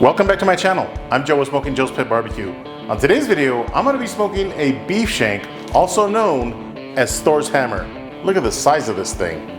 Welcome back to my channel. I'm Joe with Smokin Joe's Pet Barbecue. On today's video, I'm going to be smoking a beef shank, also known as Thor's hammer. Look at the size of this thing.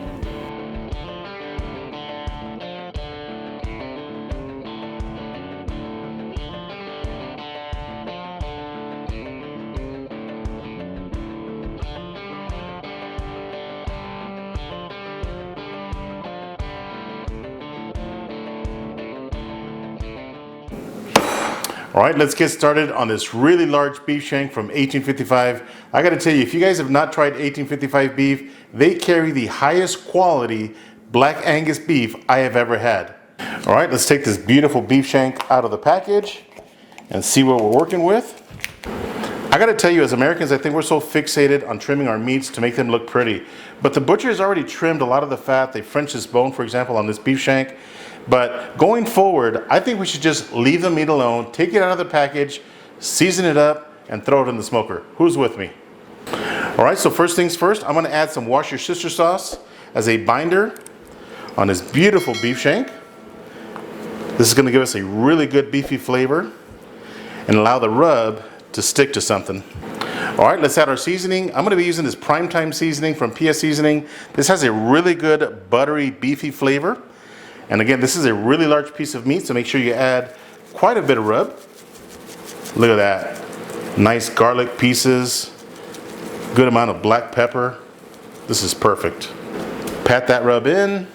All right, let's get started on this really large beef shank from 1855. I gotta tell you, if you guys have not tried 1855 beef, they carry the highest quality Black Angus beef I have ever had. All right, let's take this beautiful beef shank out of the package and see what we're working with. I gotta tell you, as Americans, I think we're so fixated on trimming our meats to make them look pretty. But the butcher has already trimmed a lot of the fat. They Frenched this bone, for example, on this beef shank. But going forward, I think we should just leave the meat alone, take it out of the package, season it up, and throw it in the smoker. Who's with me? All right, so first things first, I'm gonna add some Wash Your Sister sauce as a binder on this beautiful beef shank. This is gonna give us a really good beefy flavor and allow the rub to stick to something. All right, let's add our seasoning. I'm gonna be using this Primetime seasoning from PS Seasoning. This has a really good buttery, beefy flavor. And again, this is a really large piece of meat, so make sure you add quite a bit of rub. Look at that. Nice garlic pieces, good amount of black pepper. This is perfect. Pat that rub in.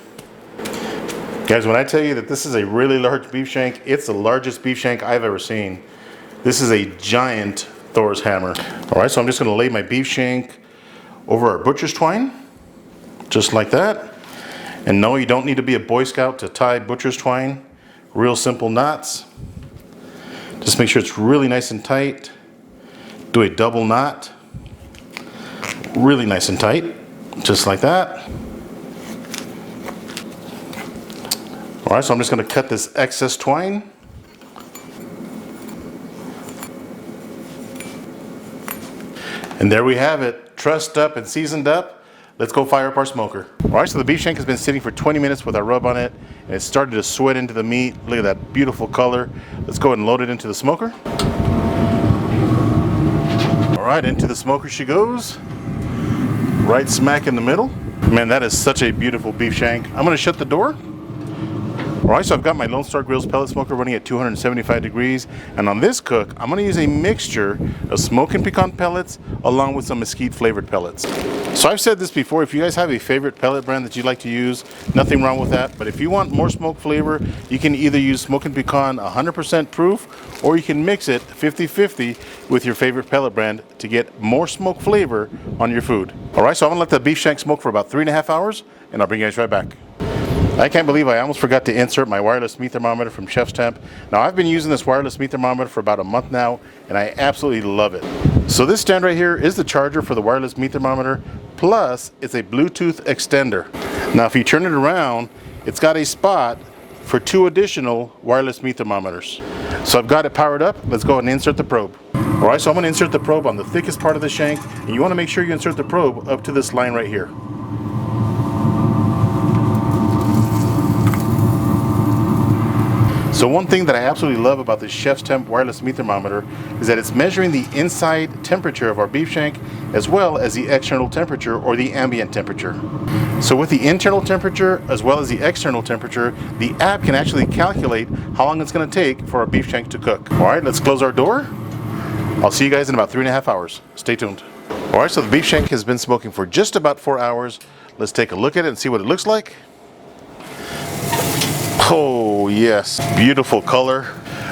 Guys, when I tell you that this is a really large beef shank, it's the largest beef shank I've ever seen. This is a giant Thor's hammer. All right, so I'm just gonna lay my beef shank over our butcher's twine, just like that. And no, you don't need to be a Boy Scout to tie butcher's twine. Real simple knots. Just make sure it's really nice and tight. Do a double knot. Really nice and tight, just like that. All right, so I'm just gonna cut this excess twine. And there we have it, trussed up and seasoned up. Let's go fire up our smoker. All right, so the beef shank has been sitting for 20 minutes with our rub on it, and it's started to sweat into the meat. Look at that beautiful color. Let's go ahead and load it into the smoker. All right, into the smoker she goes. Right smack in the middle. Man, that is such a beautiful beef shank. I'm gonna shut the door. All right, so I've got my Lone Star Grill's pellet smoker running at 275 degrees. And on this cook, I'm gonna use a mixture of smoking pecan pellets along with some mesquite flavored pellets. So I've said this before, if you guys have a favorite pellet brand that you'd like to use, nothing wrong with that. But if you want more smoke flavor, you can either use smoking pecan 100% proof, or you can mix it 50-50 with your favorite pellet brand to get more smoke flavor on your food. All right, so I'm gonna let the beef shank smoke for about 3.5 hours, and I'll bring you guys right back. I can't believe I almost forgot to insert my wireless meat thermometer from Chef's Temp. Now, I've been using this wireless meat thermometer for about a month now, and I absolutely love it. So this stand right here is the charger for the wireless meat thermometer, plus it's a Bluetooth extender. Now, if you turn it around, it's got a spot for 2 additional wireless meat thermometers. So I've got it powered up. Let's go ahead and insert the probe. All right, so I'm gonna insert the probe on the thickest part of the shank, and you wanna make sure you insert the probe up to this line right here. So one thing that I absolutely love about this Chef's Temp wireless meat thermometer is that it's measuring the inside temperature of our beef shank as well as the external temperature or the ambient temperature. So with the internal temperature as well as the external temperature, the app can actually calculate how long it's going to take for our beef shank to cook. All right, let's close our door. I'll see you guys in about 3.5 hours. Stay tuned. All right, so the beef shank has been smoking for just about 4 hours. Let's take a look at it and see what it looks like. Oh yes, beautiful color.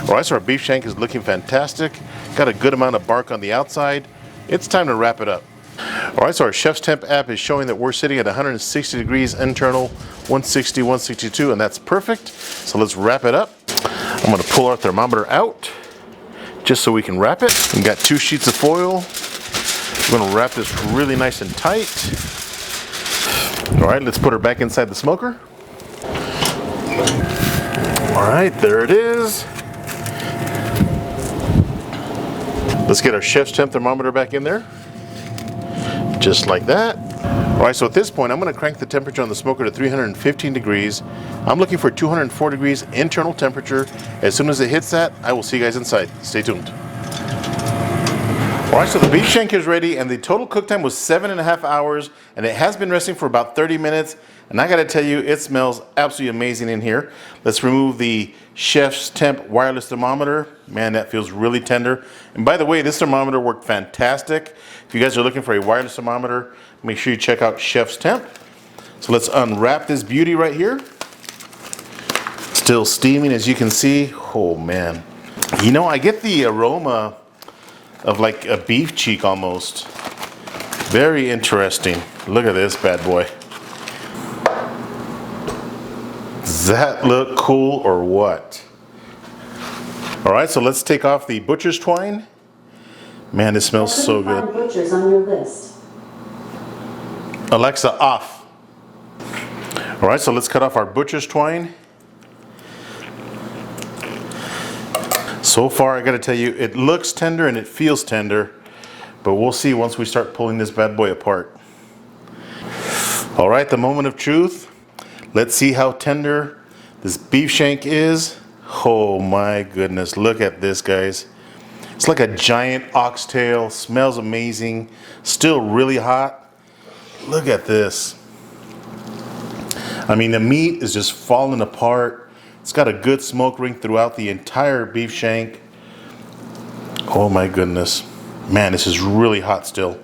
All right, so our beef shank is looking fantastic. Got a good amount of bark on the outside. It's time to wrap it up. All right, so our Chef's Temp app is showing that we're sitting at 160 degrees internal, 160, 162, and that's perfect. So let's wrap it up. I'm gonna pull our thermometer out just so we can wrap it. We've got 2 sheets of foil. We're gonna wrap this really nice and tight. All right, let's put her back inside the smoker. All right, there it is. Let's get our Chef's Temp thermometer back in there. Just like that. All right, so at this point, I'm gonna crank the temperature on the smoker to 315 degrees. I'm looking for 204 degrees internal temperature. As soon as it hits that, I will see you guys inside. Stay tuned. All right, so the beef shank is ready, and the total cook time was 7.5 hours, and it has been resting for about 30 minutes. And I gotta tell you, it smells absolutely amazing in here. Let's remove the Chef's Temp wireless thermometer. Man, that feels really tender. And by the way, this thermometer worked fantastic. If you guys are looking for a wireless thermometer, make sure you check out Chef's Temp. So let's unwrap this beauty right here. Still steaming, as you can see. Oh man. You know, I get the aroma of like a beef cheek almost. Very interesting. Look at this bad boy. Does that look cool or what? All right, so let's take off the butcher's twine. Man, this smells so good. Butchers on your list. Alexa, off. All right, so let's cut off our butcher's twine. So far, I gotta tell you, it looks tender and it feels tender, but we'll see once we start pulling this bad boy apart. All right, the moment of truth. Let's see how tender this beef shank is. Oh my goodness, look at this, guys. It's like a giant oxtail, smells amazing, still really hot. Look at this. I mean, the meat is just falling apart. It's got a good smoke ring throughout the entire beef shank. Oh my goodness. Man, this is really hot still.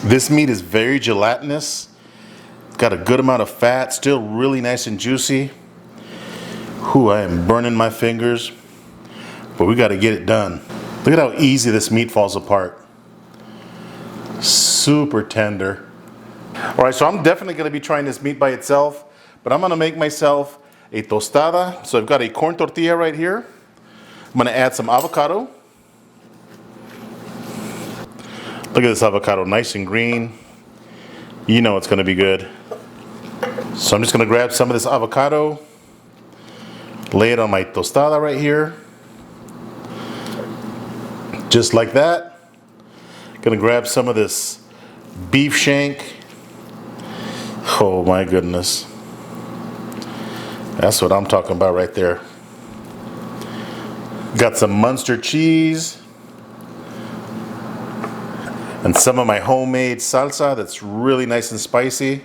This meat is very gelatinous. It's got a good amount of fat, still really nice and juicy. Whew, I am burning my fingers, but we gotta get it done. Look at how easy this meat falls apart. Super tender. All right, so I'm definitely gonna be trying this meat by itself, but I'm gonna make myself a tostada. So I've got a corn tortilla right here. I'm gonna add some avocado. Look at this avocado, nice and green. You know it's gonna be good. So I'm just gonna grab some of this avocado, lay it on my tostada right here. Just like that. Gonna grab some of this beef shank. Oh my goodness. That's what I'm talking about right there. Got some Munster cheese and some of my homemade salsa that's really nice and spicy.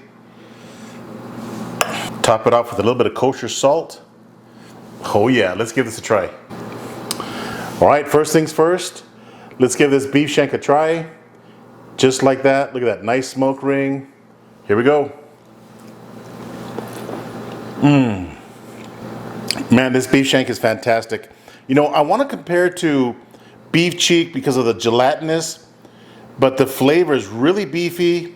Top it off with a little bit of kosher salt. Oh yeah, let's give this a try. All right, first things first, let's give this beef shank a try. Just like that. Look at that nice smoke ring. Here we go. Man, this beef shank is fantastic. You know, I want to compare it to beef cheek because of the gelatinous, but the flavor is really beefy,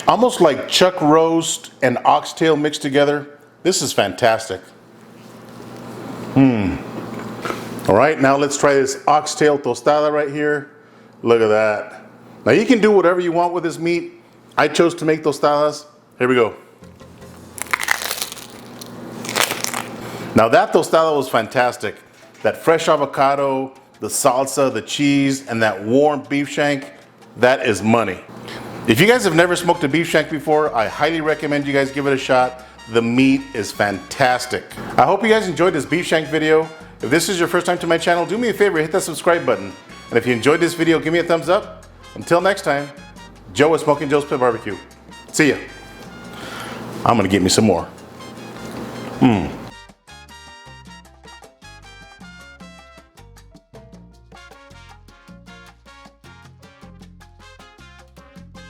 almost like chuck roast and oxtail mixed together. This is fantastic. All right, now let's try this oxtail tostada right here. Look at that. Now you can do whatever you want with this meat. I chose to make tostadas. Here we go. Now that tostada was fantastic. That fresh avocado, the salsa, the cheese, and that warm beef shank, that is money. If you guys have never smoked a beef shank before, I highly recommend you guys give it a shot. The meat is fantastic. I hope you guys enjoyed this beef shank video. If this is your first time to my channel, do me a favor, hit that subscribe button. And if you enjoyed this video, give me a thumbs up. Until next time, Joe with Smokin Joe's Pit BBQ. See ya. I'm gonna get me some more.